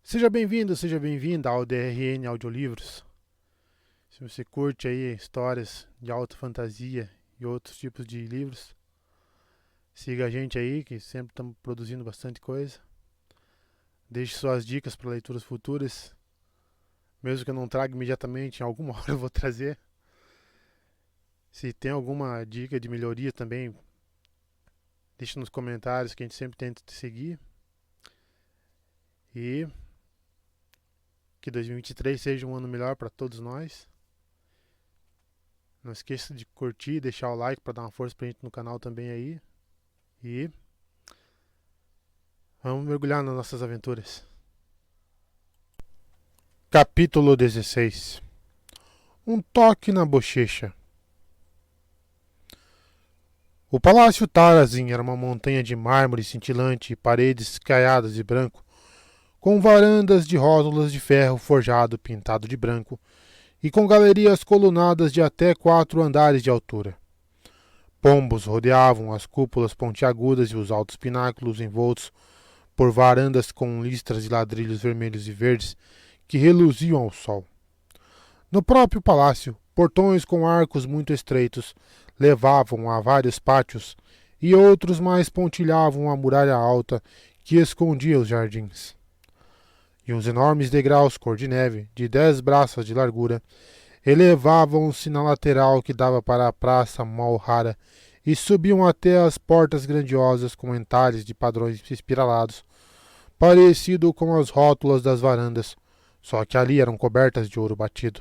Seja bem-vindo, seja bem-vinda ao DRN Audiolivros. Se você curte aí histórias de alta fantasia e outros tipos de livros, siga a gente aí, que sempre estamos produzindo bastante coisa. Deixe suas dicas para leituras futuras, mesmo que eu não traga imediatamente, em alguma hora eu vou trazer. Se tem alguma dica de melhoria também, deixe nos comentários que a gente sempre tenta te seguir. E que 2023 seja um ano melhor para todos nós. Não esqueça de curtir e deixar o like para dar uma força pra gente no canal também aí. E vamos mergulhar nas nossas aventuras. Capítulo 16. Um toque na bochecha. O Palácio Tarazin era uma montanha de mármore cintilante e paredes caiadas de branco, com varandas de rótulas de ferro forjado pintado de branco e com galerias colunadas de até 4 andares de altura. Pombos rodeavam as cúpulas pontiagudas e os altos pináculos envoltos por varandas com listras de ladrilhos vermelhos e verdes que reluziam ao sol. No próprio palácio, portões com arcos muito estreitos levavam a vários pátios e outros mais pontilhavam a muralha alta que escondia os jardins. E uns enormes degraus cor de neve, de 10 braças de largura, elevavam-se na lateral que dava para a praça Malhara e subiam até as portas grandiosas com entalhes de padrões espiralados, parecido com as rótulas das varandas, só que ali eram cobertas de ouro batido.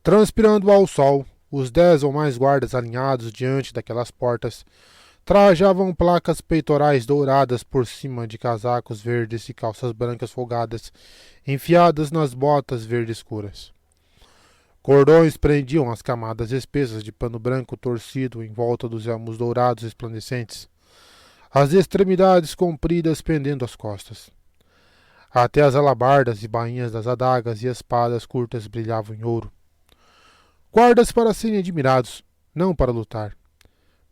Transpirando ao sol, os 10 ou mais guardas alinhados diante daquelas portas trajavam placas peitorais douradas por cima de casacos verdes e calças brancas folgadas, enfiadas nas botas verde escuras. Cordões prendiam as camadas espessas de pano branco torcido em volta dos elmos dourados resplandecentes, as extremidades compridas pendendo às costas. Até as alabardas e bainhas das adagas e espadas curtas brilhavam em ouro. Guardas para serem admirados, não para lutar.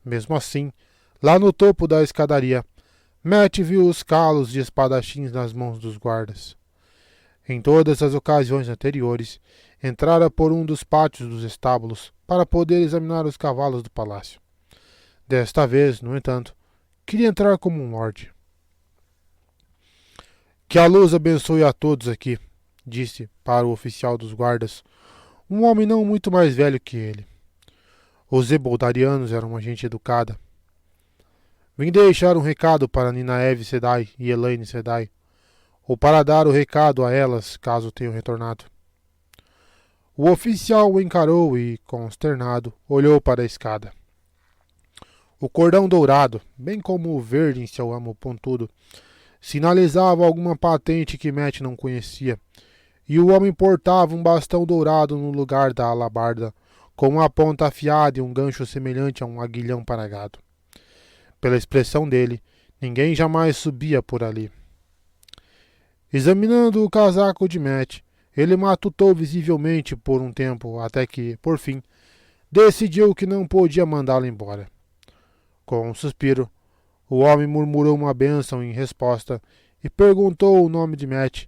Mesmo assim, lá no topo da escadaria, Matt viu os calos de espadachins nas mãos dos guardas. Em todas as ocasiões anteriores, entrara por um dos pátios dos estábulos para poder examinar os cavalos do palácio. Desta vez, no entanto, queria entrar como um lorde. Que a luz abençoe a todos aqui, disse para o oficial dos guardas, um homem não muito mais velho que ele. Os Eboldarianos eram uma gente educada. Vim deixar um recado para Ninaeve Sedai e Elaine Sedai, ou para dar o recado a elas, caso tenham retornado. O oficial o encarou e, consternado, olhou para a escada. O cordão dourado, bem como o verde em seu amo pontudo, sinalizava alguma patente que Matt não conhecia, e o homem portava um bastão dourado no lugar da alabarda, com uma ponta afiada e um gancho semelhante a um aguilhão para gado. Pela expressão dele, ninguém jamais subia por ali. Examinando o casaco de Matt, ele matutou visivelmente por um tempo, até que, por fim, decidiu que não podia mandá-lo embora. Com um suspiro, o homem murmurou uma bênção em resposta e perguntou o nome de Matt.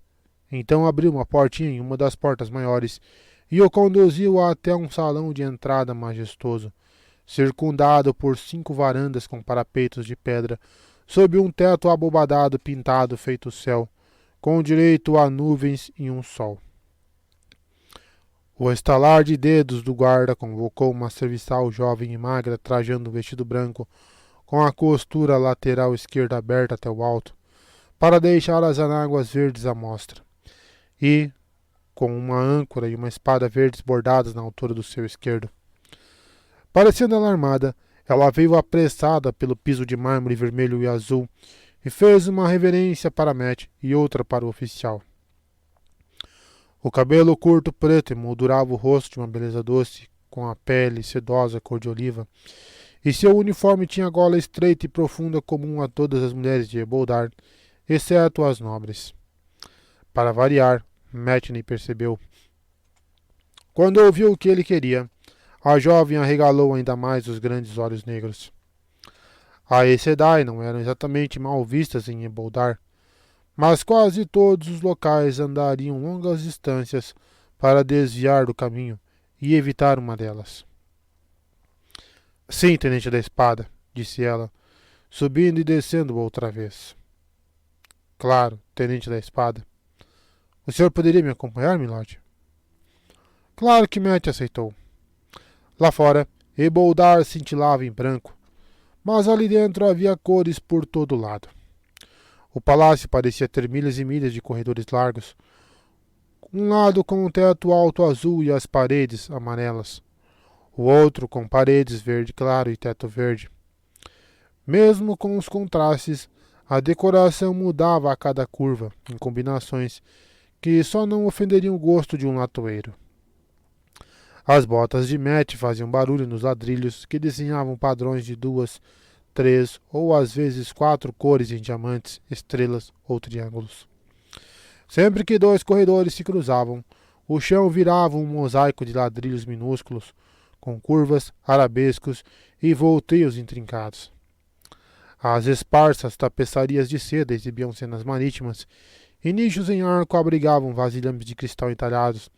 Então abriu uma portinha em uma das portas maiores e o conduziu até um salão de entrada majestoso, circundado por 5 varandas com parapeitos de pedra, sob um teto abobadado pintado feito céu, com direito a nuvens e um sol. O estalar de dedos do guarda convocou uma serviçal jovem e magra trajando um vestido branco, com a costura lateral esquerda aberta até o alto, para deixar as anáguas verdes à mostra, e com uma âncora e uma espada verdes bordadas na altura do seu esquerdo. Parecendo alarmada, ela veio apressada pelo piso de mármore vermelho e azul e fez uma reverência para Matt e outra para o oficial. O cabelo curto preto emoldurava o rosto de uma beleza doce, com a pele sedosa cor de oliva, e seu uniforme tinha gola estreita e profunda comum a todas as mulheres de Eboldar, exceto as nobres. Para variar, Matt nem percebeu. Quando ouviu o que ele queria, a jovem arregalou ainda mais os grandes olhos negros. A Aes Sedai não eram exatamente mal vistas em Eboldar, mas quase todos os locais andariam longas distâncias para desviar do caminho e evitar uma delas. Sim, tenente da espada, disse ela, subindo e descendo outra vez. Claro, tenente da espada. O senhor poderia me acompanhar, milord? Claro que Matt aceitou. Lá fora, Eboldar cintilava em branco, mas ali dentro havia cores por todo lado. O palácio parecia ter milhas e milhas de corredores largos, um lado com um teto alto azul e as paredes amarelas, o outro com paredes verde claro e teto verde. Mesmo com os contrastes, a decoração mudava a cada curva, em combinações que só não ofenderiam o gosto de um latoeiro. As botas de Matt faziam barulho nos ladrilhos que desenhavam padrões de 2, 3 ou às vezes 4 cores em diamantes, estrelas ou triângulos. Sempre que 2 corredores se cruzavam, o chão virava um mosaico de ladrilhos minúsculos, com curvas, arabescos e volteios intrincados. As esparsas tapeçarias de seda exibiam cenas marítimas, e nichos em arco abrigavam vasilhames de cristal entalhados,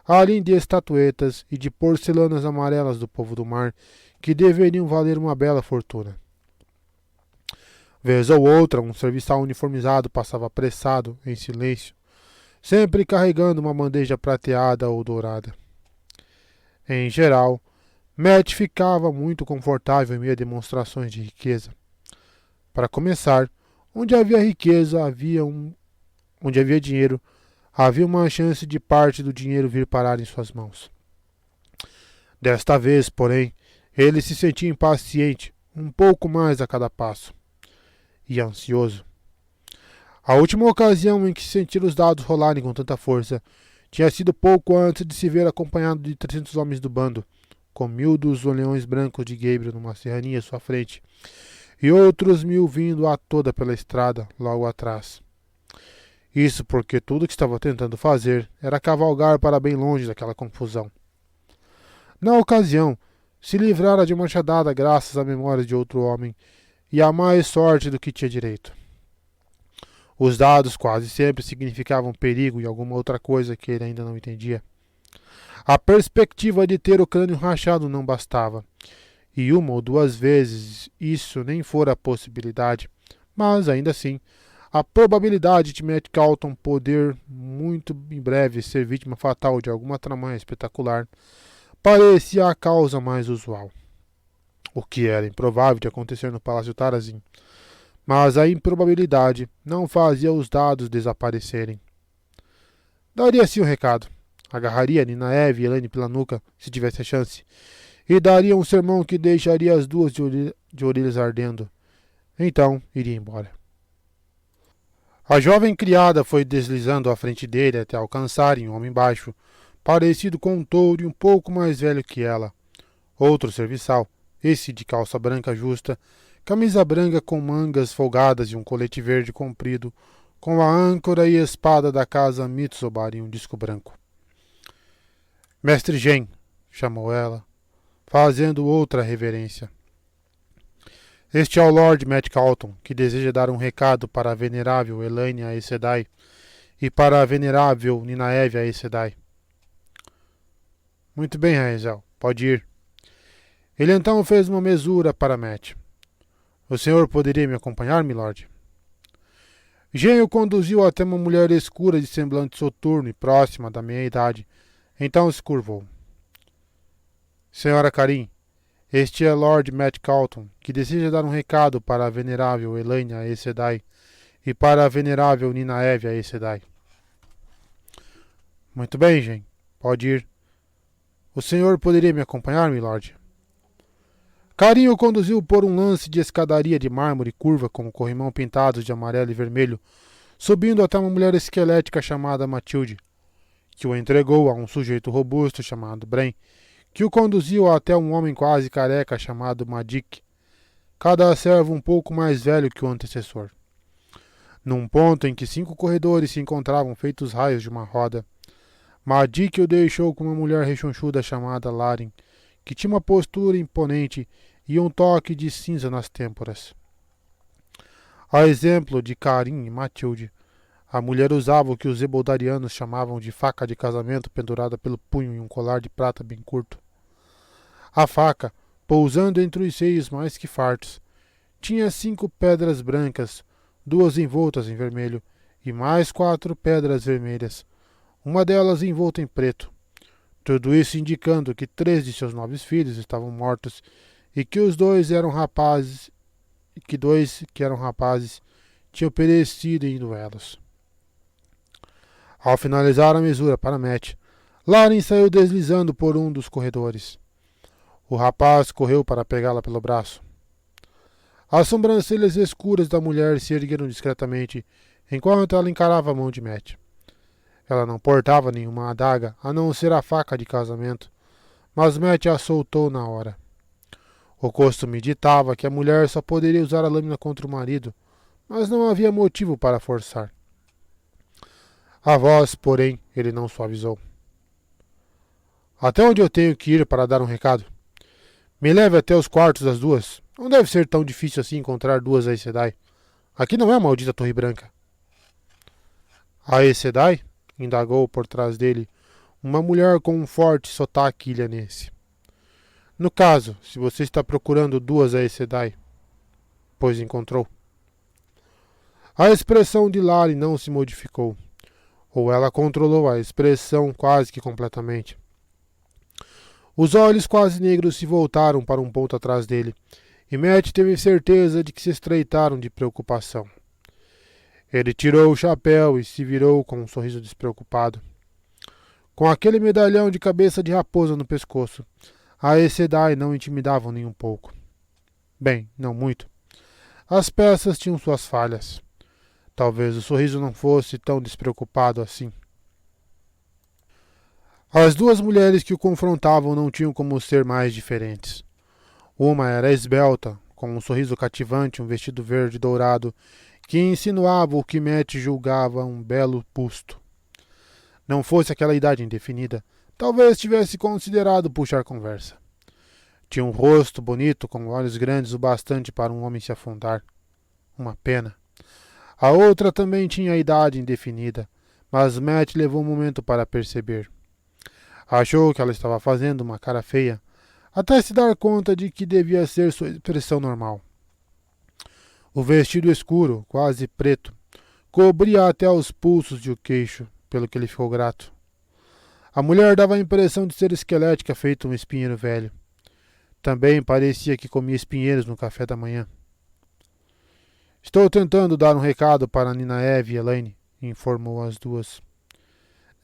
além de estatuetas e de porcelanas amarelas do povo do mar, que deveriam valer uma bela fortuna. Vez ou outra, um serviçal uniformizado passava apressado, em silêncio, sempre carregando uma bandeja prateada ou dourada. Em geral, Matt ficava muito confortável em meio a demonstrações de riqueza. Para começar, onde havia riqueza, onde havia dinheiro, havia uma chance de parte do dinheiro vir parar em suas mãos. Desta vez, porém, ele se sentia impaciente, um pouco mais a cada passo, e ansioso. A última ocasião em que sentiu os dados rolarem com tanta força tinha sido pouco antes de se ver acompanhado de 300 homens do bando, com 1000 dos oleões brancos de Gabriel numa serrania à sua frente, e outros 1000 vindo a toda pela estrada, logo atrás. Isso porque tudo o que estava tentando fazer era cavalgar para bem longe daquela confusão. Na ocasião, se livrara de uma machadada graças à memória de outro homem e a mais sorte do que tinha direito. Os dados quase sempre significavam perigo e alguma outra coisa que ele ainda não entendia. A perspectiva de ter o crânio rachado não bastava, e 1 ou 2 vezes isso nem fora a possibilidade, mas ainda assim, a probabilidade de Matt Calton poder muito em breve ser vítima fatal de alguma tramanha espetacular parecia a causa mais usual. O que era improvável de acontecer no Palácio Tarazin, mas a improbabilidade não fazia os dados desaparecerem. Daria-se um recado. Agarraria Ninaev e Elaine pela nuca, se tivesse a chance, e daria um sermão que deixaria as duas de orelhas ardendo. Então, iria embora. A jovem criada foi deslizando à frente dele até alcançarem um homem baixo, parecido com um touro e um pouco mais velho que ela. Outro serviçal, esse de calça branca justa, camisa branca com mangas folgadas e um colete verde comprido, com a âncora e espada da casa Mitsobar em um disco branco. Mestre Gen, chamou ela, fazendo outra reverência. Este é o Lord Matt Calton, que deseja dar um recado para a venerável Elaine Aes Sedai e para a venerável Ninaev Aes Sedai. Muito bem, Raezel, pode ir. Ele então fez uma mesura para Matt. O senhor poderia me acompanhar, milord? Gen o conduziu até uma mulher escura de semblante soturno e próxima da meia-idade. Então se curvou. Senhora Karin, este é Lord Matt Calton, que deseja dar um recado para a venerável Elaine Aes Sedai e para a venerável Ninaev Aes Sedai. Muito bem, Gen. Pode ir. O senhor poderia me acompanhar, milord? Karin o conduziu por um lance de escadaria de mármore curva com corrimão pintados de amarelo e vermelho, subindo até uma mulher esquelética chamada Matilde, que o entregou a um sujeito robusto chamado Bren, que o conduziu até um homem quase careca chamado Madik, cada servo um pouco mais velho que o antecessor. Num ponto em que 5 corredores se encontravam feitos raios de uma roda, Madik o deixou com uma mulher rechonchuda chamada Larin, que tinha uma postura imponente e um toque de cinza nas têmporas. A exemplo de Karin e Matilde, A mulher usava o que os zeboldarianos chamavam de faca de casamento pendurada pelo punho em um colar de prata bem curto. A faca, pousando entre os seios mais que fartos, tinha 5 pedras brancas, 2 envoltas em vermelho, e mais 4 pedras vermelhas, uma delas envolta em preto. Tudo isso indicando que 3 de seus 9 filhos estavam mortos e que os 2 eram rapazes, e que 2 que eram rapazes tinham perecido em duelos. Ao finalizar a mesura para Matt, Lauren saiu deslizando por um dos corredores. O rapaz correu para pegá-la pelo braço. As sobrancelhas escuras da mulher se ergueram discretamente enquanto ela encarava a mão de Matt. Ela não portava nenhuma adaga a não ser a faca de casamento, mas Matt a soltou na hora. O costume ditava que a mulher só poderia usar a lâmina contra o marido, mas não havia motivo para forçar. A voz, porém, ele não suavizou. Até onde eu tenho que ir para dar um recado? Me leve até os quartos das 2. Não deve ser tão difícil assim encontrar 2 Aes Sedai. Aqui não é a maldita Torre Branca. Aes Sedai? Indagou por trás dele uma mulher com um forte sotaque ilhanense. No caso, se você está procurando 2 Aes Sedai, pois encontrou. A expressão de Lari não se modificou, ou ela controlou a expressão quase que completamente. Os olhos quase negros se voltaram para um ponto atrás dele, e Matt teve certeza de que se estreitaram de preocupação. Ele tirou o chapéu e se virou com um sorriso despreocupado. Com aquele medalhão de cabeça de raposa no pescoço, a Aes Sedai não intimidavam nem um pouco. Bem, não muito. As peças tinham suas falhas. Talvez o sorriso não fosse tão despreocupado assim. As 2 mulheres que o confrontavam não tinham como ser mais diferentes. Uma era esbelta, com um sorriso cativante e um vestido verde dourado que insinuava o que Matt julgava um belo busto. Não fosse aquela idade indefinida, talvez tivesse considerado puxar conversa. Tinha um rosto bonito com olhos grandes o bastante para um homem se afundar. Uma pena. A outra também tinha a idade indefinida, mas Matt levou um momento para perceber. Achou que ela estava fazendo uma cara feia, até se dar conta de que devia ser sua expressão normal. O vestido escuro, quase preto, cobria até os pulsos e o queixo, pelo que ele ficou grato. A mulher dava a impressão de ser esquelética, feito um espinheiro velho. Também parecia que comia espinheiros no café da manhã. Estou tentando dar um recado para Nina Eve e Elaine, informou as 2.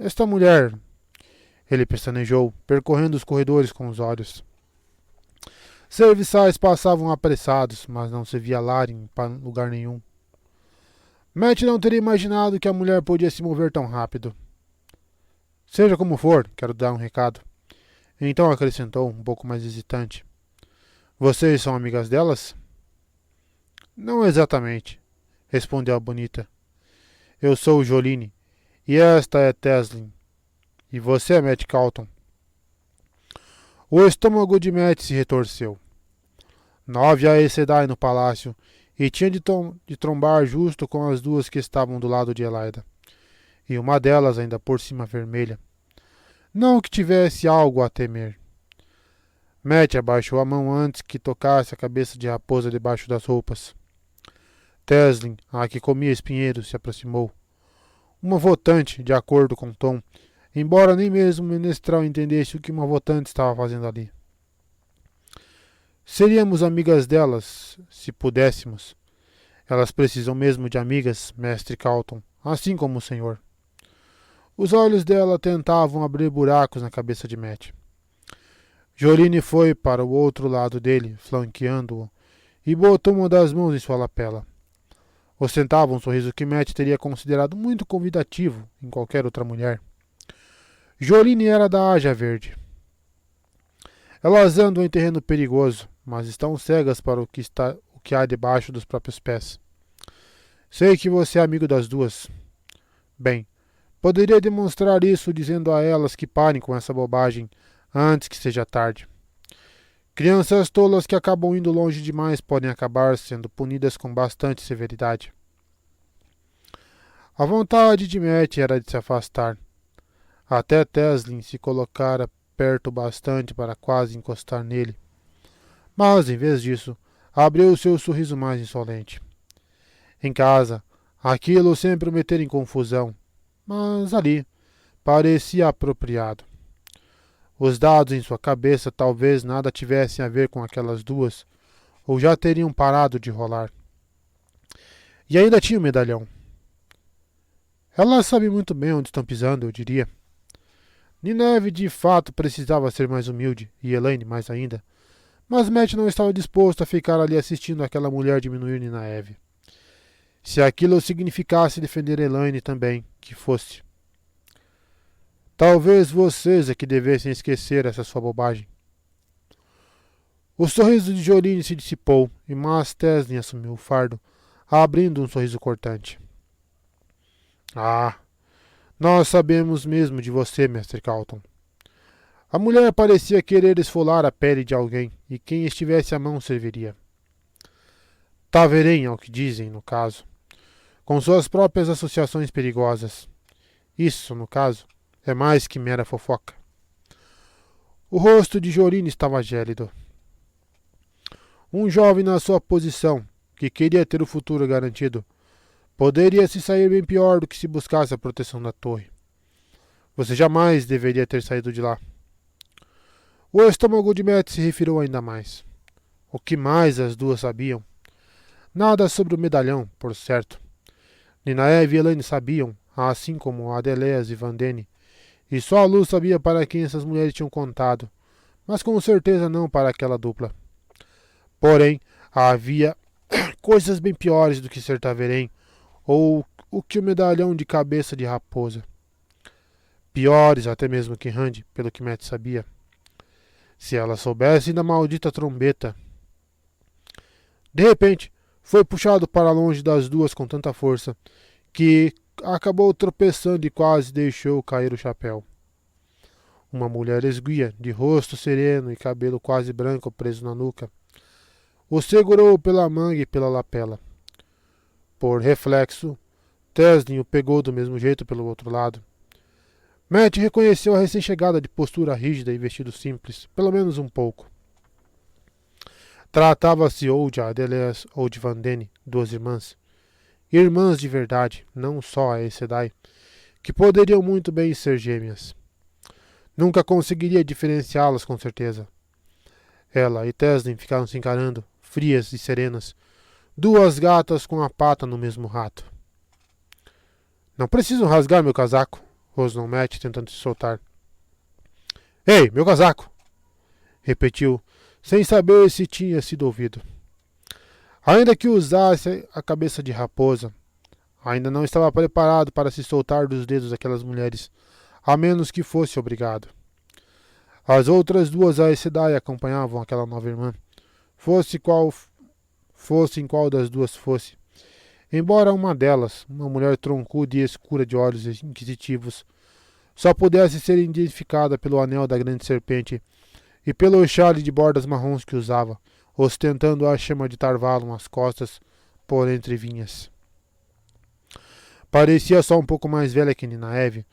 Esta mulher... Ele pestanejou, percorrendo os corredores com os olhos. Serviçais passavam apressados, mas não se via Lari em lugar nenhum. Matt não teria imaginado que a mulher podia se mover tão rápido. Seja como for, quero dar um recado. Então acrescentou, um pouco mais hesitante. Vocês são amigas delas? Não exatamente, respondeu a bonita. Eu sou Joline, e esta é Teslin. E você, Matt Calton? O estômago de Matt se retorceu. 9 Aes Sedai no palácio, e tinha de trombar justo com as 2 que estavam do lado de Elaida. E uma delas ainda por cima vermelha. Não que tivesse algo a temer. Matt abaixou a mão antes que tocasse a cabeça de raposa debaixo das roupas. Teslin, a que comia espinheiros, se aproximou. Uma votante, de acordo com Tom, embora nem mesmo o menestral entendesse o que uma votante estava fazendo ali. Seríamos amigas delas, se pudéssemos. Elas precisam mesmo de amigas, mestre Calton, assim como o senhor. Os olhos dela tentavam abrir buracos na cabeça de Matt. Joline foi para o outro lado dele, flanqueando-o, e botou uma das mãos em sua lapela. Ostentava um sorriso que Matt teria considerado muito convidativo em qualquer outra mulher. Joline era da Aja Verde. Elas andam em terreno perigoso, mas estão cegas para o que há debaixo dos próprios pés. Sei que você é amigo das 2. Bem, poderia demonstrar isso dizendo a elas que parem com essa bobagem antes que seja tarde. Crianças tolas que acabam indo longe demais podem acabar sendo punidas com bastante severidade. A vontade de Matt era de se afastar. Até Teslin se colocara perto bastante para quase encostar nele. Mas, em vez disso, abriu seu sorriso mais insolente. Em casa, aquilo sempre o metera em confusão, mas ali parecia apropriado. Os dados em sua cabeça talvez nada tivessem a ver com aquelas duas, ou já teriam parado de rolar. E ainda tinha o medalhão. Ela sabe muito bem onde estão pisando, eu diria. Nineve de fato precisava ser mais humilde, e Elaine mais ainda, mas Matt não estava disposto a ficar ali assistindo aquela mulher diminuir Nineve. Se aquilo significasse defender Elaine também, que fosse. Talvez vocês é que devessem esquecer essa sua bobagem. O sorriso de Jolene se dissipou e Mas Teslin assumiu o fardo, abrindo um sorriso cortante. Ah, nós sabemos mesmo de você, Mestre Calton. A mulher parecia querer esfolar a pele de alguém, e quem estivesse à mão serviria. Taverém, ao que dizem, no caso. Com suas próprias associações perigosas. Isso, no caso, é mais que mera fofoca. O rosto de Jorine estava gélido. Um jovem na sua posição, que queria ter o futuro garantido, poderia se sair bem pior do que se buscasse a proteção da torre. Você jamais deveria ter saído de lá. O estômago de Matt se refirou ainda mais. O que mais as duas sabiam? Nada sobre o medalhão, por certo. Ninaeve e Elaine sabiam, assim como Adeleas e Vandene, e só a Luz sabia para quem essas mulheres tinham contado, mas com certeza não para aquela dupla. Porém, havia coisas bem piores do que ser Taverém, ou o que o medalhão de cabeça de raposa. Piores até mesmo que Randy, pelo que Matt sabia. Se ela soubesse da maldita trombeta. De repente, foi puxado para longe das duas com tanta força, que acabou tropeçando e quase deixou cair o chapéu. Uma mulher esguia, de rosto sereno e cabelo quase branco preso na nuca, o segurou pela manga e pela lapela. Por reflexo, Teslin o pegou do mesmo jeito pelo outro lado. Matt reconheceu a recém-chegada de postura rígida e vestido simples, pelo menos um pouco. Tratava-se ou de Adeleas ou de Vandene, duas irmãs. Irmãs de verdade, não só a Aes Sedai, que poderiam muito bem ser gêmeas. Nunca conseguiria diferenciá-las com certeza. Ela e Teslin ficaram se encarando, frias e serenas, duas gatas com a pata no mesmo rato. Não preciso rasgar meu casaco, rosnou Matt tentando se soltar. Ei, meu casaco! Repetiu, sem saber se tinha sido ouvido. Ainda que usasse a cabeça de raposa, ainda não estava preparado para se soltar dos dedos daquelas mulheres, a menos que fosse obrigado. As outras duas Aes Sedai acompanhavam aquela nova irmã, fosse em qual das duas fosse. Embora uma delas, uma mulher troncuda e escura de olhos inquisitivos, só pudesse ser identificada pelo anel da grande serpente e pelo chale de bordas marrons que usava, ostentando a chama de Tarvalon às costas por entre vinhas. Parecia só um pouco mais velha que Ninaeve,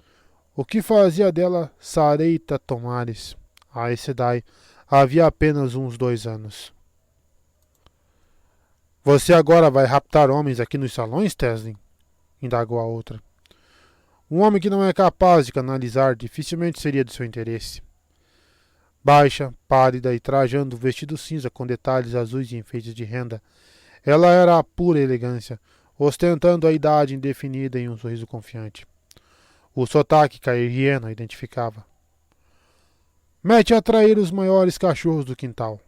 o que fazia dela Sareita Tomares. A Aes Sedai havia apenas uns 2 anos. Você agora vai raptar homens aqui nos salões, Teslin? Indagou a outra. Um homem que não é capaz de canalizar dificilmente seria de seu interesse. Baixa, pálida e trajando um vestido cinza com detalhes azuis e enfeites de renda, ela era a pura elegância, ostentando a idade indefinida em um sorriso confiante. O sotaque cairrieno a identificava. Matt atraíra os maiores cachorros do quintal.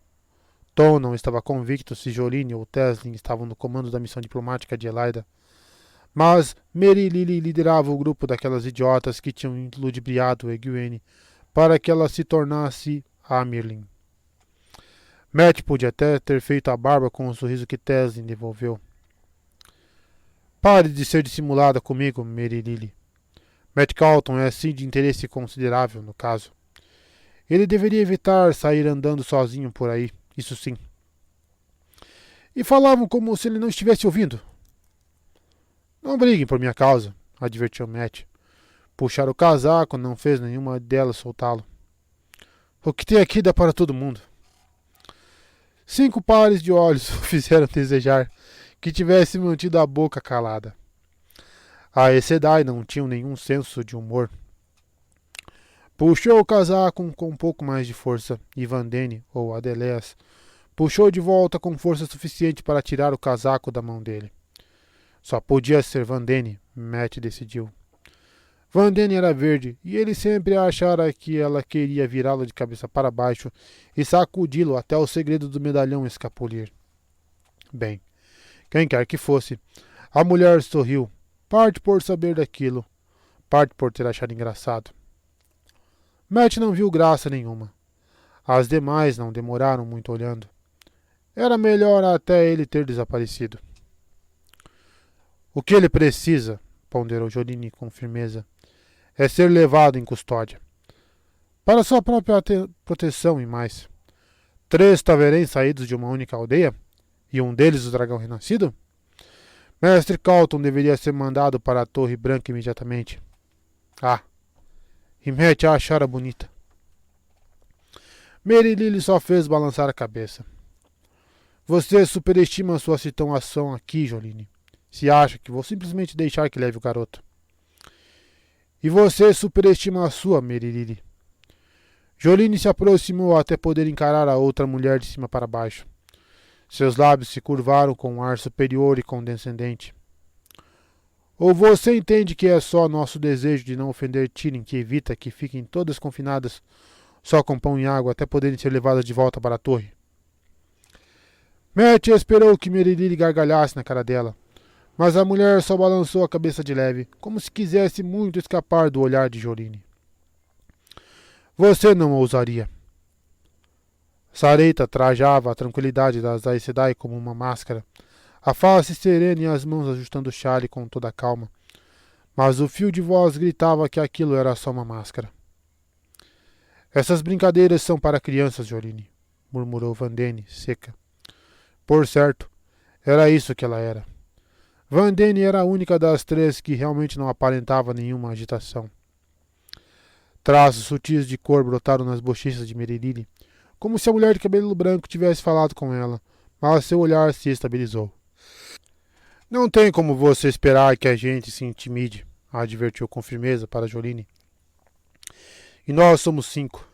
Tom não estava convicto se Jolene ou Teslin estavam no comando da missão diplomática de Elaida, mas Mary Lily liderava o grupo daquelas idiotas que tinham ludibriado Egwene para que ela se tornasse a Mirlin. Matt podia até ter feito a barba com o sorriso que Teslin devolveu. Pare de ser dissimulada comigo, Mary Lily. Matt Calton é assim de interesse considerável, no caso. Ele deveria evitar sair andando sozinho por aí, isso sim. E falavam como se ele não estivesse ouvindo. Não briguem por minha causa, advertiu Matt. Puxar o casaco não fez nenhuma delas soltá-lo. O que tem aqui dá para todo mundo. 5 pares de olhos o fizeram desejar que tivesse mantido a boca calada. A Aes Sedai não tinham nenhum senso de humor. Puxou o casaco com um pouco mais de força e Vandene, ou Adeleas, puxou de volta com força suficiente para tirar o casaco da mão dele. Só podia ser Vandene, Matt decidiu. Vandene era verde e ele sempre achara que ela queria virá-lo de cabeça para baixo e sacudi-lo até o segredo do medalhão escapulir. Bem, quem quer que fosse, a mulher sorriu, parte por saber daquilo, parte por ter achado engraçado. Matt não viu graça nenhuma. As demais não demoraram muito olhando. Era melhor até ele ter desaparecido. O que ele precisa, ponderou Joline com firmeza, é ser levado em custódia. Para sua própria proteção e mais. 3 taverens saídos de uma única aldeia? E um deles o dragão renascido? Mestre Calton deveria ser mandado para a Torre Branca imediatamente. Ah, e Matt a achara bonita. Merilille só fez balançar a cabeça. Você superestima sua situação aqui, Joline. Se acha que vou simplesmente deixar que leve o garoto. E você superestima a sua, Merilille. Joline se aproximou até poder encarar a outra mulher de cima para baixo. Seus lábios se curvaram com um ar superior e condescendente. Ou você entende que é só nosso desejo de não ofender Tyrion que evita que fiquem todas confinadas só com pão e água até poderem ser levadas de volta para a torre? Matt esperou que Merilille gargalhasse na cara dela, mas a mulher só balançou a cabeça de leve, como se quisesse muito escapar do olhar de Joline. Você não ousaria. Sareta trajava a tranquilidade das Aes Sedai como uma máscara, a face serena e as mãos ajustando o chale com toda a calma, mas o fio de voz gritava que aquilo era só uma máscara. Essas brincadeiras são para crianças, Joline, murmurou Vandene, seca. Por certo, era isso que ela era. Vandene era a única das 3 que realmente não aparentava nenhuma agitação. Traços sutis de cor brotaram nas bochechas de Merilille, como se a mulher de cabelo branco tivesse falado com ela, mas seu olhar se estabilizou. Não tem como você esperar que a gente se intimide, advertiu com firmeza para Joline. E nós somos 5.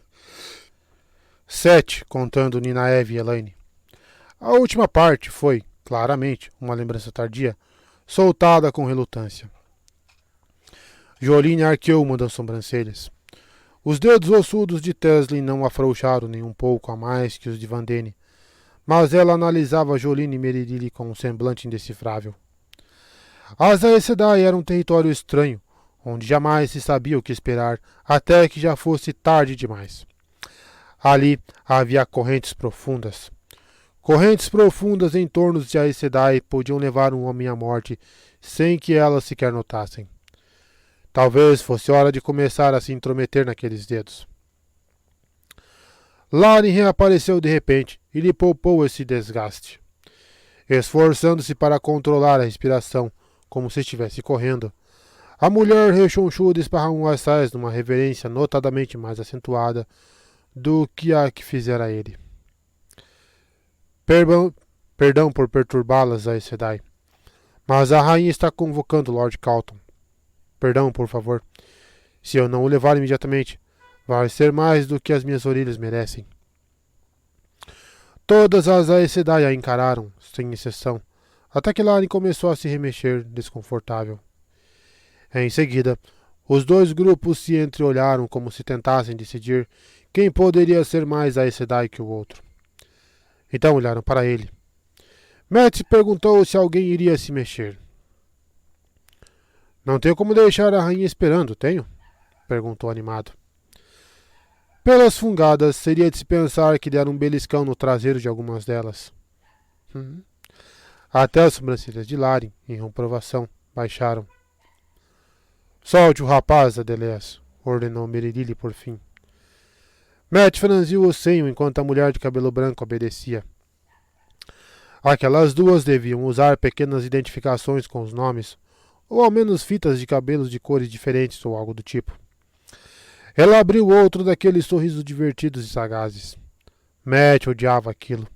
7, contando Ninaeve e Elaine. A última parte foi, claramente, uma lembrança tardia, soltada com relutância. Joline arqueou uma das sobrancelhas. Os dedos ossudos de Teslin não afrouxaram nem um pouco a mais que os de Vandene, mas ela analisava Joline e Merilille com um semblante indecifrável. As Aes Sedai eram um território estranho, onde jamais se sabia o que esperar, até que já fosse tarde demais. Ali havia correntes profundas. Correntes profundas em torno de Aes Sedai podiam levar um homem à morte sem que elas sequer notassem. Talvez fosse hora de começar a se intrometer naqueles dedos. Laren reapareceu de repente e lhe poupou esse desgaste. Esforçando-se para controlar a respiração, como se estivesse correndo, a mulher rechonchuda esparramou as saias numa reverência notadamente mais acentuada do que a que fizera ele. Perdão por perturbá-las, Aes Sedai, mas a rainha está convocando Lord Calton. Perdão, por favor. Se eu não o levar imediatamente, vai ser mais do que as minhas orelhas merecem. Todas as Aes Sedai a encararam, sem exceção, até que Laren começou a se remexer, desconfortável. Em seguida, os 2 grupos se entreolharam como se tentassem decidir quem poderia ser mais Aes Sedai que o outro. Então olharam para ele. Matt perguntou se alguém iria se mexer. Não tenho como deixar a rainha esperando, tenho? Perguntou animado. Pelas fungadas, seria de se pensar que deram um beliscão no traseiro de algumas delas. Até as sobrancelhas de Laren, em reprovação, baixaram. Solte o rapaz, Adeleas, ordenou Merilille por fim. Matt franziu o senho enquanto a mulher de cabelo branco obedecia. Aquelas 2 deviam usar pequenas identificações com os nomes, ou ao menos fitas de cabelos de cores diferentes ou algo do tipo. Ela abriu outro daqueles sorrisos divertidos e sagazes. Matt odiava aquilo.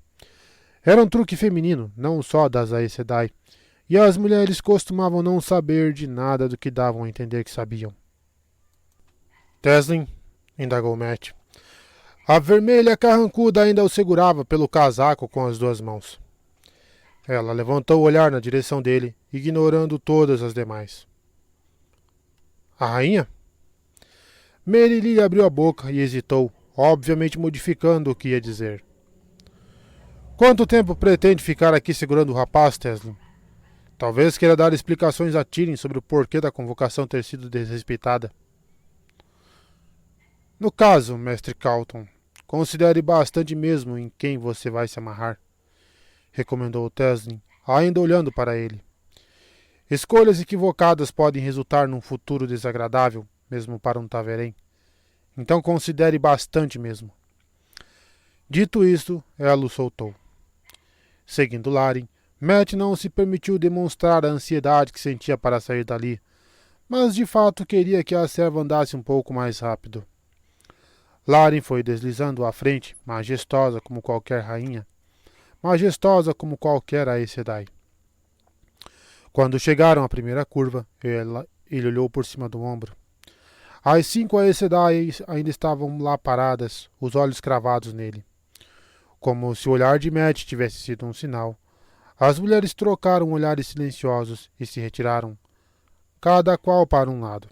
Era um truque feminino, não só das Aes Sedai, e as mulheres costumavam não saber de nada do que davam a entender que sabiam. Teslin, indagou Matt. A vermelha carrancuda ainda o segurava pelo casaco com as duas mãos. Ela levantou o olhar na direção dele, ignorando todas as demais. A rainha? Merili abriu a boca e hesitou, obviamente modificando o que ia dizer. Quanto tempo pretende ficar aqui segurando o rapaz, Teslin? Talvez queira dar explicações a Tyrion sobre o porquê da convocação ter sido desrespeitada. No caso, mestre Calton, considere bastante mesmo em quem você vai se amarrar, recomendou Teslin, ainda olhando para ele. Escolhas equivocadas podem resultar num futuro desagradável, mesmo para um Taverém. Então considere bastante mesmo. Dito isto, ela o soltou. Seguindo Larin, Matt não se permitiu demonstrar a ansiedade que sentia para sair dali, mas de fato queria que a serva andasse um pouco mais rápido. Larin foi deslizando à frente, majestosa como qualquer rainha, majestosa como qualquer Aes Sedai. Quando chegaram à primeira curva, ele olhou por cima do ombro. As 5 Aes Sedai ainda estavam lá paradas, os olhos cravados nele. Como se o olhar de Matt tivesse sido um sinal, as mulheres trocaram olhares silenciosos e se retiraram, cada qual para um lado.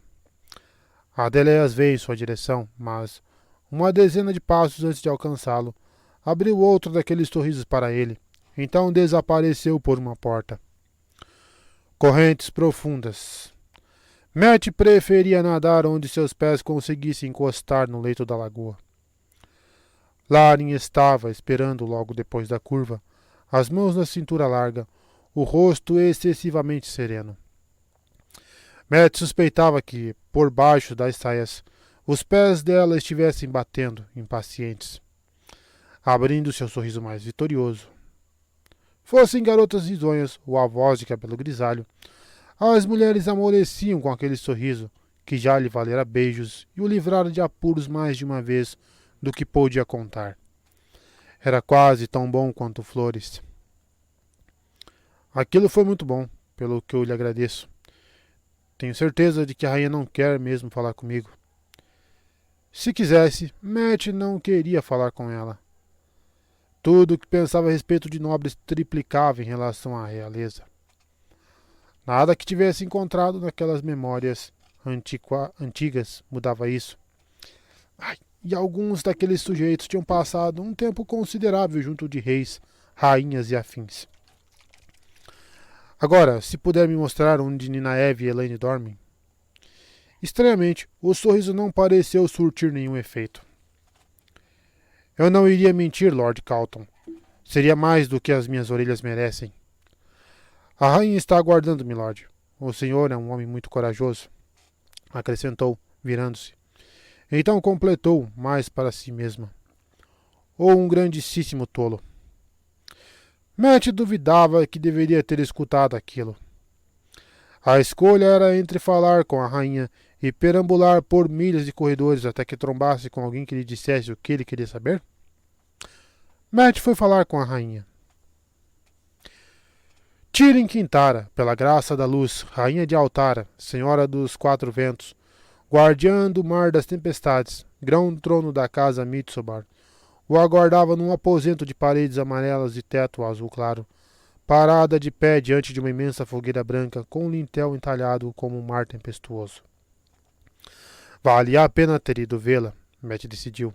Adeleias veio em sua direção, mas, uma dezena de passos antes de alcançá-lo, abriu outro daqueles sorrisos para ele, então desapareceu por uma porta. Correntes profundas. Matt preferia nadar onde seus pés conseguissem encostar no leito da lagoa. Larin estava esperando logo depois da curva, as mãos na cintura larga, o rosto excessivamente sereno. Matt suspeitava que, por baixo das saias, os pés dela estivessem batendo, impacientes, abrindo seu sorriso mais vitorioso. Fossem garotas risonhas ou avós de cabelo grisalho, as mulheres amoleciam com aquele sorriso, que já lhe valera beijos e o livrara de apuros mais de uma vez do que podia contar. Era quase tão bom quanto flores. Aquilo foi muito bom, pelo que eu lhe agradeço. Tenho certeza de que a rainha não quer mesmo falar comigo. Se quisesse, Matt não queria falar com ela. Tudo o que pensava a respeito de nobres triplicava em relação à realeza. Nada que tivesse encontrado naquelas memórias antigas mudava isso. E alguns daqueles sujeitos tinham passado um tempo considerável junto de reis, rainhas e afins. Agora, se puder me mostrar onde Ninaeve e Elaine dormem. Estranhamente, o sorriso não pareceu surtir nenhum efeito. Eu não iria mentir, Lord Calton. Seria mais do que as minhas orelhas merecem. A rainha está aguardando, milord. O senhor é um homem muito corajoso, acrescentou, virando-se. Então completou, mais para si mesma. Ou um grandíssimo tolo. Matt duvidava que deveria ter escutado aquilo. A escolha era entre falar com a rainha e perambular por milhas de corredores até que trombasse com alguém que lhe dissesse o que ele queria saber? Matt foi falar com a rainha. Tyrion Quintara, pela graça da luz, rainha de Altara, senhora dos quatro ventos, guardiã do mar das tempestades, grão-trono da casa Mitsobar, o aguardava num aposento de paredes amarelas e teto azul claro, parada de pé diante de uma imensa fogueira branca com um lintel entalhado como um mar tempestuoso. Valia a pena ter ido vê-la, Matt decidiu.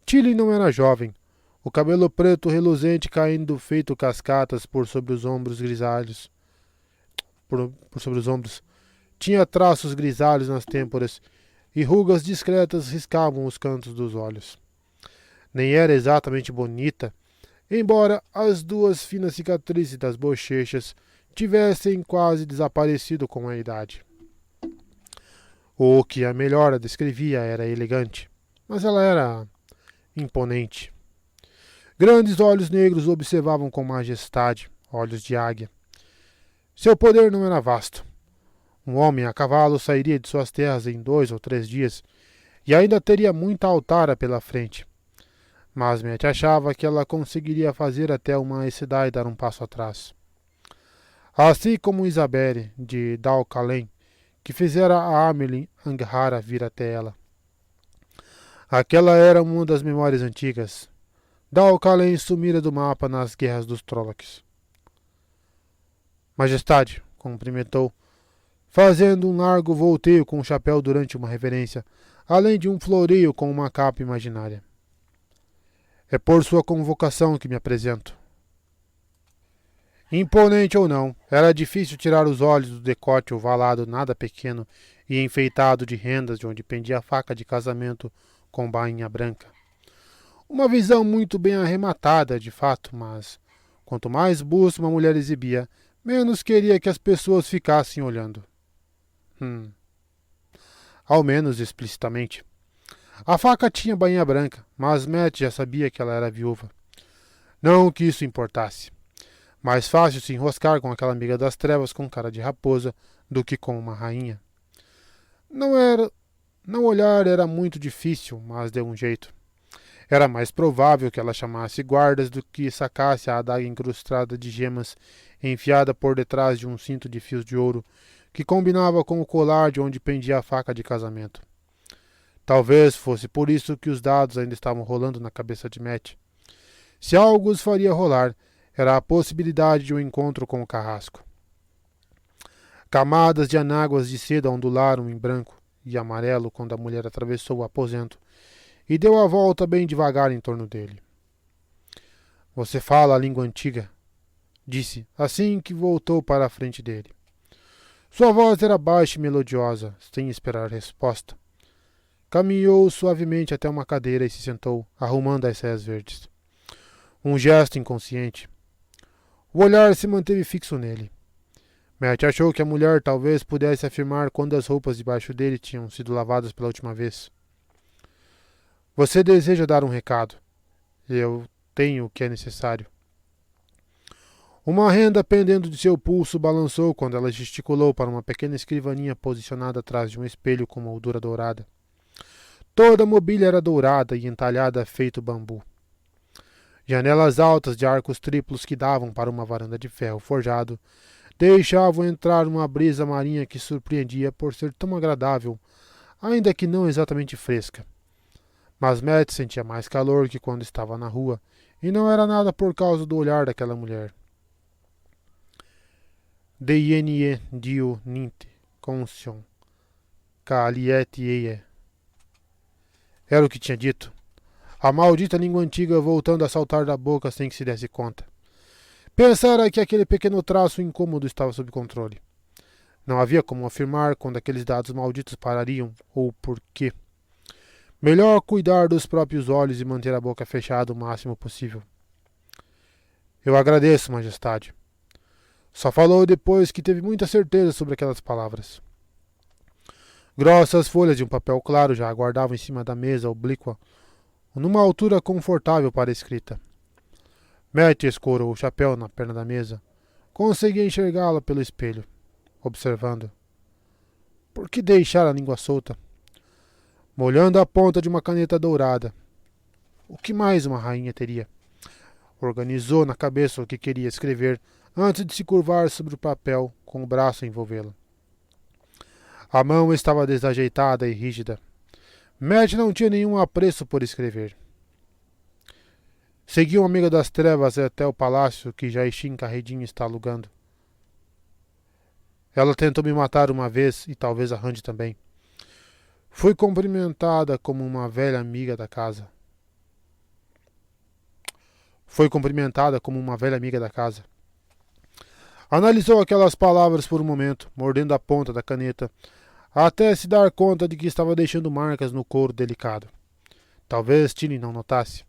Tyrion não era jovem, o cabelo preto reluzente caindo feito cascatas por sobre os ombros grisalhos. Por sobre os ombros. Tinha traços grisalhos nas têmporas e rugas discretas riscavam os cantos dos olhos. Nem era exatamente bonita, embora as duas finas cicatrizes das bochechas tivessem quase desaparecido com a idade. O que a melhor a descrevia era elegante, mas ela era imponente. Grandes olhos negros o observavam com majestade, olhos de águia. Seu poder não era vasto. Um homem a cavalo sairia de suas terras em 2 ou 3 dias e ainda teria muita altara pela frente. Mas Met achava que ela conseguiria fazer até uma cidade dar um passo atrás. Assim como Isabelle, de Dalcalém, que fizera a Amelin Anghara vir até ela. Aquela era uma das memórias antigas. Dalcalém sumira do mapa nas guerras dos Trollocs. Majestade, cumprimentou, fazendo um largo volteio com o chapéu durante uma reverência, além de um floreio com uma capa imaginária. É por sua convocação que me apresento. Imponente ou não, era difícil tirar os olhos do decote ovalado nada pequeno e enfeitado de rendas de onde pendia a faca de casamento com bainha branca. Uma visão muito bem arrematada, de fato, mas quanto mais busto uma mulher exibia, menos queria que as pessoas ficassem olhando. Ao menos explicitamente. A faca tinha bainha branca, mas Met já sabia que ela era viúva. Não que isso importasse. Mais fácil se enroscar com aquela amiga das trevas com cara de raposa do que com uma rainha. Não olhar era muito difícil, mas deu um jeito. Era mais provável que ela chamasse guardas do que sacasse a adaga incrustada de gemas enfiada por detrás de um cinto de fios de ouro que combinava com o colar de onde pendia a faca de casamento. Talvez fosse por isso que os dados ainda estavam rolando na cabeça de Met. Se algo os faria rolar, era a possibilidade de um encontro com o carrasco. Camadas de anáguas de seda ondularam em branco e amarelo quando a mulher atravessou o aposento e deu a volta bem devagar em torno dele. Você fala a língua antiga, disse, assim que voltou para a frente dele. Sua voz era baixa e melodiosa, sem esperar resposta. Caminhou suavemente até uma cadeira e se sentou, arrumando as saias verdes. Um gesto inconsciente. O olhar se manteve fixo nele. Met achou que a mulher talvez pudesse afirmar quando as roupas debaixo dele tinham sido lavadas pela última vez. Você deseja dar um recado. Eu tenho o que é necessário. Uma renda pendendo de seu pulso balançou quando ela gesticulou para uma pequena escrivaninha posicionada atrás de um espelho com moldura dourada. Toda a mobília era dourada e entalhada feito bambu. Janelas altas de arcos triplos que davam para uma varanda de ferro forjado deixavam entrar uma brisa marinha que surpreendia por ser tão agradável, ainda que não exatamente fresca. Mas Met sentia mais calor que quando estava na rua, e não era nada por causa do olhar daquela mulher. Deienie dio ninte, consion, caliet eie. Era o que tinha dito. A maldita língua antiga voltando a saltar da boca sem que se desse conta. Pensara que aquele pequeno traço incômodo estava sob controle. Não havia como afirmar quando aqueles dados malditos parariam, ou por quê. Melhor cuidar dos próprios olhos e manter a boca fechada o máximo possível. Eu agradeço, Majestade. Só falou depois que teve muita certeza sobre aquelas palavras. Grossas folhas de um papel claro já aguardavam em cima da mesa oblíqua, numa altura confortável para a escrita. Met escorou o chapéu na perna da mesa. Conseguia enxergá-la pelo espelho, observando. Por que deixar a língua solta? Molhando a ponta de uma caneta dourada. O que mais uma rainha teria? Organizou na cabeça o que queria escrever antes de se curvar sobre o papel com o braço a envolvê-lo. A mão estava desajeitada e rígida. Met não tinha nenhum apreço por escrever. Seguiu uma amiga das trevas até o palácio que Jaishin Carredin está alugando. Ela tentou me matar uma vez e talvez arranje também. Fui cumprimentada como uma velha amiga da casa. Analisou aquelas palavras por um momento, mordendo a ponta da caneta, até se dar conta de que estava deixando marcas no couro delicado. Talvez Tini não notasse.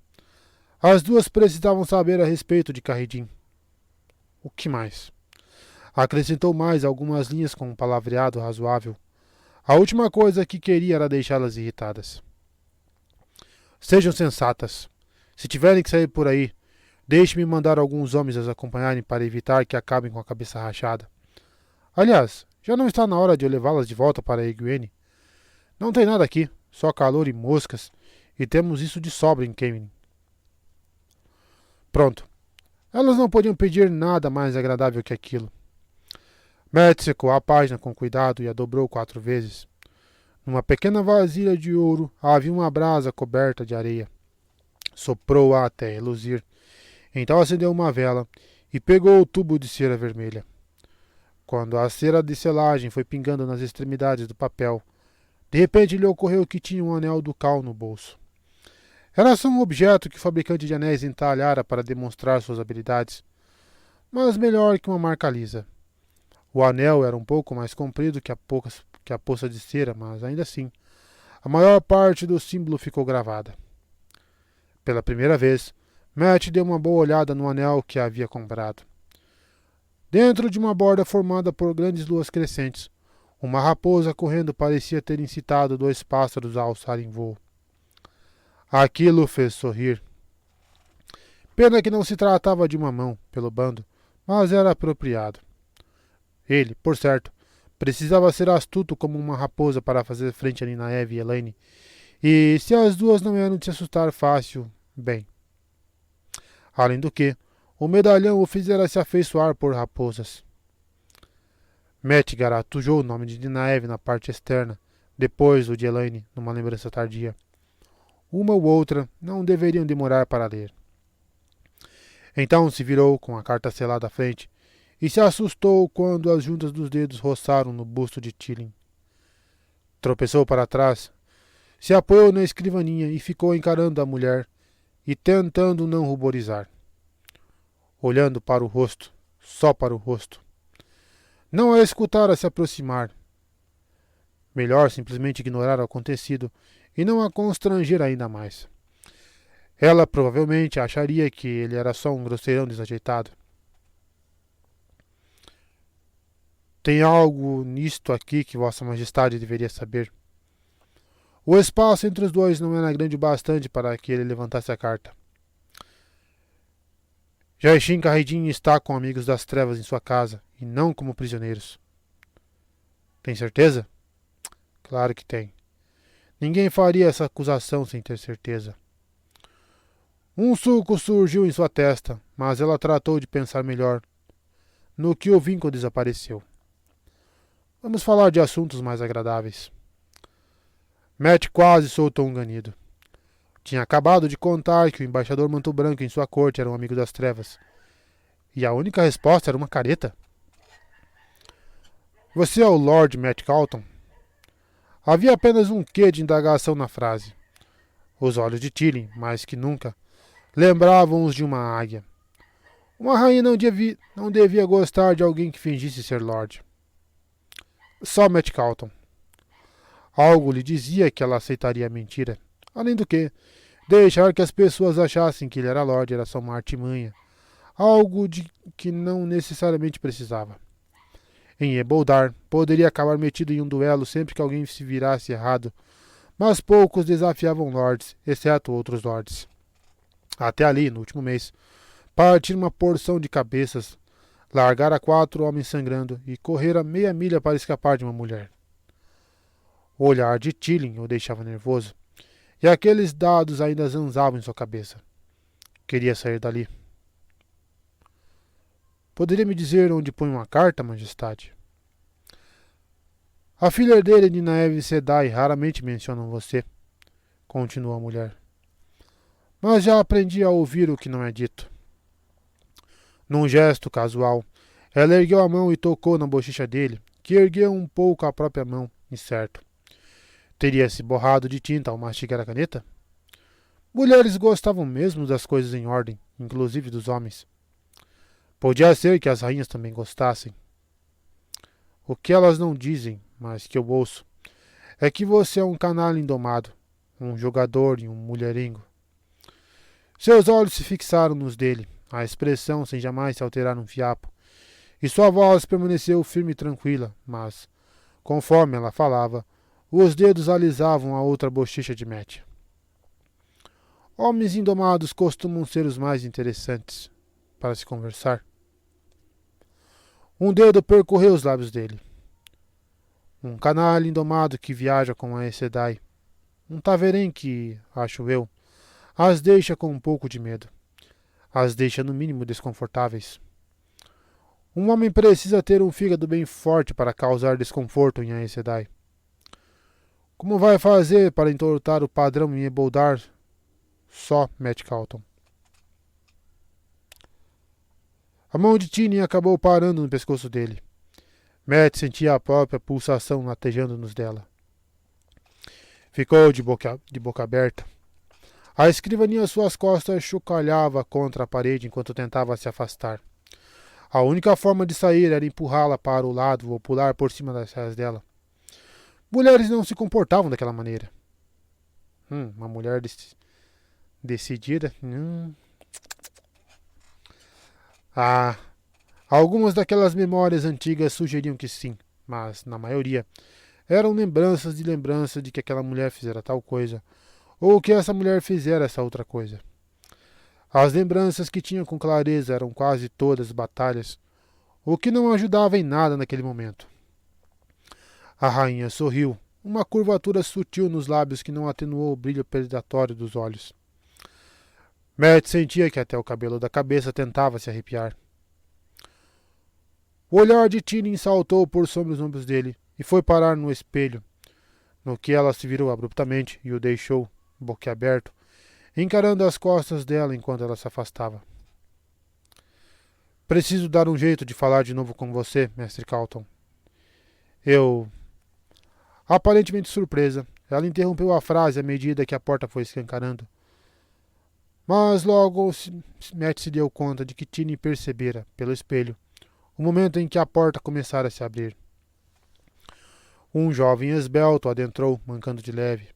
As duas precisavam saber a respeito de Carredin. O que mais? Acrescentou mais algumas linhas com um palavreado razoável. A última coisa que queria era deixá-las irritadas. Sejam sensatas. Se tiverem que sair por aí, deixe-me mandar alguns homens as acompanharem para evitar que acabem com a cabeça rachada. Aliás, Já não está na hora de eu levá-las de volta para Egwene? Não tem nada aqui, só calor e moscas, e temos isso de sobra em Kemen. Pronto. Elas não podiam pedir nada mais agradável que aquilo. Matt secou a página com cuidado e a dobrou 4 vezes. Numa pequena vasilha de ouro havia uma brasa coberta de areia. Soprou-a até reluzir. Então acendeu uma vela e pegou o tubo de cera vermelha. Quando a cera de selagem foi pingando nas extremidades do papel, de repente lhe ocorreu que tinha um anel ducal no bolso. Era só um objeto que o fabricante de anéis entalhara para demonstrar suas habilidades, mas melhor que uma marca lisa. O anel era um pouco mais comprido que a poça de cera, mas ainda assim, a maior parte do símbolo ficou gravada. Pela primeira vez, Matt deu uma boa olhada no anel que havia comprado. Dentro de uma borda formada por grandes luas crescentes, uma raposa correndo parecia ter incitado 2 pássaros a alçarem voo. Aquilo o fez sorrir. Pena que não se tratava de uma mão, pelo bando, mas era apropriado. Ele, por certo, precisava ser astuto como uma raposa para fazer frente a Ninaeve e Elaine, e se as duas não eram de se assustar fácil, bem. Além do que, o medalhão o fizera se afeiçoar por raposas. Matt garatujou o nome de Ninaeve na parte externa, depois o de Elaine, numa lembrança tardia. Uma ou outra não deveriam demorar para ler. Então se virou com a carta selada à frente e se assustou quando as juntas dos dedos roçaram no busto de Tilly. Tropeçou para trás, se apoiou na escrivaninha e ficou encarando a mulher e tentando não ruborizar. Olhando para o rosto, só para o rosto. Não a escutara se aproximar. Melhor simplesmente ignorar o acontecido e não a constranger ainda mais. Ela provavelmente acharia que ele era só um grosseirão desajeitado. Tem algo nisto aqui que Vossa Majestade deveria saber. O espaço entre os dois não era grande o bastante para que ele levantasse a carta. Jaishin Carridin está com amigos das trevas em sua casa, e não como prisioneiros. Tem certeza? Claro que tem. Ninguém faria essa acusação sem ter certeza. Um sulco surgiu em sua testa, mas ela tratou de pensar melhor. No que o vínculo desapareceu. Vamos falar de assuntos mais agradáveis. Matt quase soltou um ganido. Tinha acabado de contar que o embaixador Manto Branco em sua corte era um amigo das trevas. E a única resposta era uma careta. Você é o Lord Matt Calton? Havia apenas um quê de indagação na frase. Os olhos de Tilly, mais que nunca, lembravam os de uma águia. Uma rainha não devia gostar de alguém que fingisse ser Lord. Só Matt Calton. Algo lhe dizia que ela aceitaria a mentira. Além do que, deixar que as pessoas achassem que ele era Lord era só uma artimanha. Algo de que não necessariamente precisava. Em Eboldar, poderia acabar metido em um duelo sempre que alguém se virasse errado, mas poucos desafiavam lords, exceto outros lords. Até ali, no último mês, partir uma porção de cabeças, largar a 4 homens sangrando e correr a meia milha para escapar de uma mulher. O olhar de Tilly o deixava nervoso, e aqueles dados ainda zanzavam em sua cabeça. Queria sair dali. Poderia me dizer onde põe uma carta, Majestade? A filha herdeira de Ninaeve e Sedai raramente mencionam você, continuou a mulher. Mas já aprendi a ouvir o que não é dito. Num gesto casual, ela ergueu a mão e tocou na bochecha dele, que ergueu um pouco a própria mão, incerto. Teria se borrado de tinta ao mastigar a caneta? Mulheres gostavam mesmo das coisas em ordem, inclusive dos homens. Podia ser que as rainhas também gostassem. O que elas não dizem, mas que eu ouço, é que você é um canalha indomado, um jogador e um mulherengo. Seus olhos se fixaram nos dele, a expressão sem jamais se alterar um fiapo, e sua voz permaneceu firme e tranquila, mas, conforme ela falava, os dedos alisavam a outra bochecha de Matt. Homens indomados costumam ser os mais interessantes para se conversar. Um dedo percorreu os lábios dele. Um canalha indomado que viaja com a Aes Sedai. Um Taverem que, acho eu, as deixa com um pouco de medo. As deixa no mínimo desconfortáveis. Um homem precisa ter um fígado bem forte para causar desconforto em Aes Sedai. Como vai fazer para entortar o padrão em Eboldar? Só Matt Calton. A mão de Tiny acabou parando no pescoço dele. Matt sentia a própria pulsação latejando nos dela. Ficou de boca aberta. A escrivaninha às suas costas chocalhava contra a parede enquanto tentava se afastar. A única forma de sair era empurrá-la para o lado ou pular por cima das saias dela. Mulheres não se comportavam daquela maneira. Uma mulher decidida? Algumas daquelas memórias antigas sugeriam que sim, mas, na maioria, eram lembranças de que aquela mulher fizera tal coisa, ou que essa mulher fizera essa outra coisa. As lembranças que tinha com clareza eram quase todas batalhas, o que não ajudava em nada naquele momento. A rainha sorriu, uma curvatura sutil nos lábios que não atenuou o brilho predatório dos olhos. Matt sentia que até o cabelo da cabeça tentava se arrepiar. O olhar de Tiny saltou por sobre os ombros dele e foi parar no espelho, no que ela se virou abruptamente e o deixou, boquiaberto, encarando as costas dela enquanto ela se afastava. Preciso dar um jeito de falar de novo com você, Mestre Calton. Aparentemente surpresa, ela interrompeu a frase à medida que a porta foi escancarando. Mas logo Matt se deu conta de que Tiny percebera, pelo espelho, o momento em que a porta começara a se abrir. Um jovem esbelto adentrou, mancando de leve.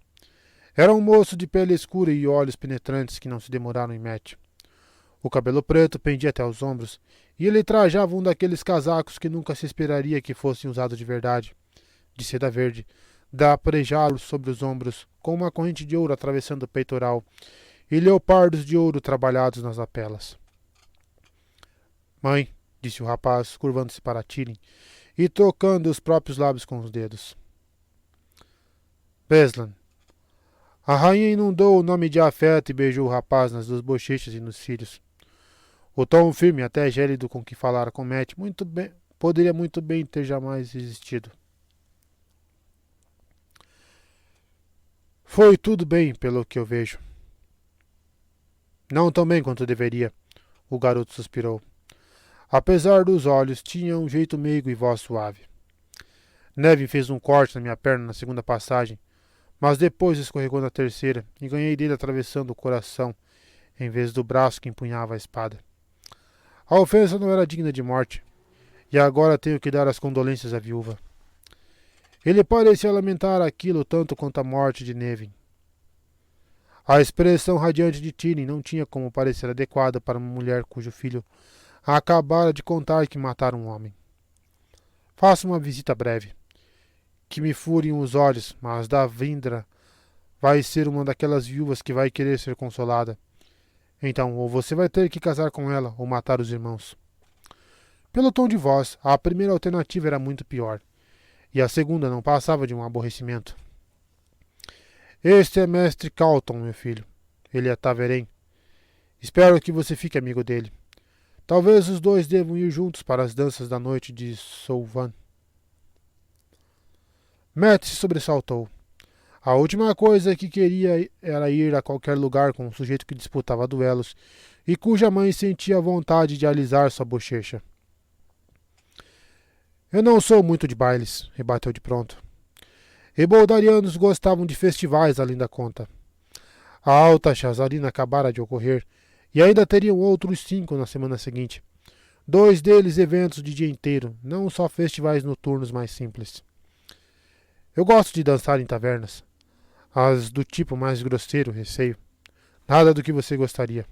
Era um moço de pele escura e olhos penetrantes que não se demoraram em Matt. O cabelo preto pendia até os ombros, e ele trajava um daqueles casacos que nunca se esperaria que fossem usados de verdade, de seda verde, daprejados sobre os ombros, com uma corrente de ouro atravessando o peitoral, e leopardos de ouro trabalhados nas lapelas. Mãe, disse o rapaz, curvando-se para Tiny e tocando os próprios lábios com os dedos. Beslan. A rainha inundou o nome de afeto e beijou o rapaz nas duas bochechas e nos cílios. O tom firme, até gélido com que falara com Matt, poderia muito bem ter jamais existido. Foi tudo bem, pelo que eu vejo. Não tão bem quanto deveria, o garoto suspirou. Apesar dos olhos, tinha um jeito meigo e voz suave. Nevin fez um corte na minha perna na segunda passagem, mas depois escorregou na terceira e ganhei dele atravessando o coração, em vez do braço que empunhava a espada. A ofensa não era digna de morte, e agora tenho que dar as condolências à viúva. Ele parecia lamentar aquilo tanto quanto a morte de Nevin. A expressão radiante de Tiny não tinha como parecer adequada para uma mulher cujo filho acabara de contar que matara um homem. Faça uma visita breve. Que me furem os olhos, mas Davindra vai ser uma daquelas viúvas que vai querer ser consolada. Então, ou você vai ter que casar com ela, ou matar os irmãos. Pelo tom de voz, a primeira alternativa era muito pior, e a segunda não passava de um aborrecimento. Este é Mestre Calton, meu filho. Ele é Taverem. Espero que você fique amigo dele. Talvez os dois devam ir juntos para as danças da noite de Souvan. Matt se sobressaltou. A última coisa que queria era ir a qualquer lugar com um sujeito que disputava duelos e cuja mãe sentia vontade de alisar sua bochecha. Eu não sou muito de bailes, rebateu de pronto. Eboldarianos gostavam de festivais além da conta. A alta chazarina acabara de ocorrer, e ainda teriam outros 5 na semana seguinte. 2 deles eventos de dia inteiro, não só festivais noturnos mais simples. Eu gosto de dançar em tavernas. As do tipo mais grosseiro, receio. Nada do que você gostaria.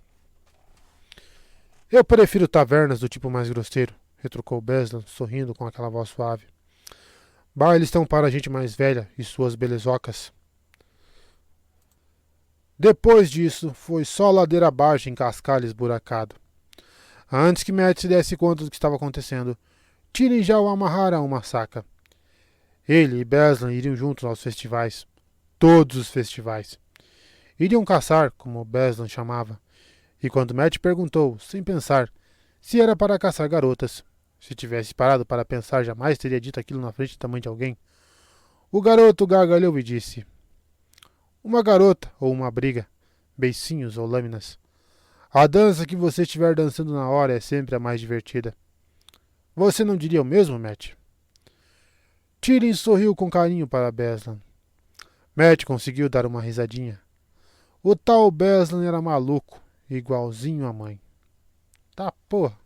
Eu prefiro tavernas do tipo mais grosseiro, retrucou Beslan, sorrindo com aquela voz suave. Bailes estão para a gente mais velha e suas belezocas. Depois disso, foi só ladeira abaixo em cascalho esburacado. Antes que Matt se desse conta do que estava acontecendo, Tiny já o amarrara a uma saca. Ele e Beslan iriam juntos aos festivais. Todos os festivais. Iriam caçar, como Beslan chamava. E quando Matt perguntou, sem pensar, se era para caçar garotas, se tivesse parado para pensar, jamais teria dito aquilo na frente da mãe de alguém. O garoto gargalhou e disse: uma garota ou uma briga, beicinhos ou lâminas. A dança que você estiver dançando na hora é sempre a mais divertida. Você não diria o mesmo, Matt? Tyrion sorriu com carinho para Beslan. Matt conseguiu dar uma risadinha. O tal Beslan era maluco, igualzinho à mãe. Tá, porra.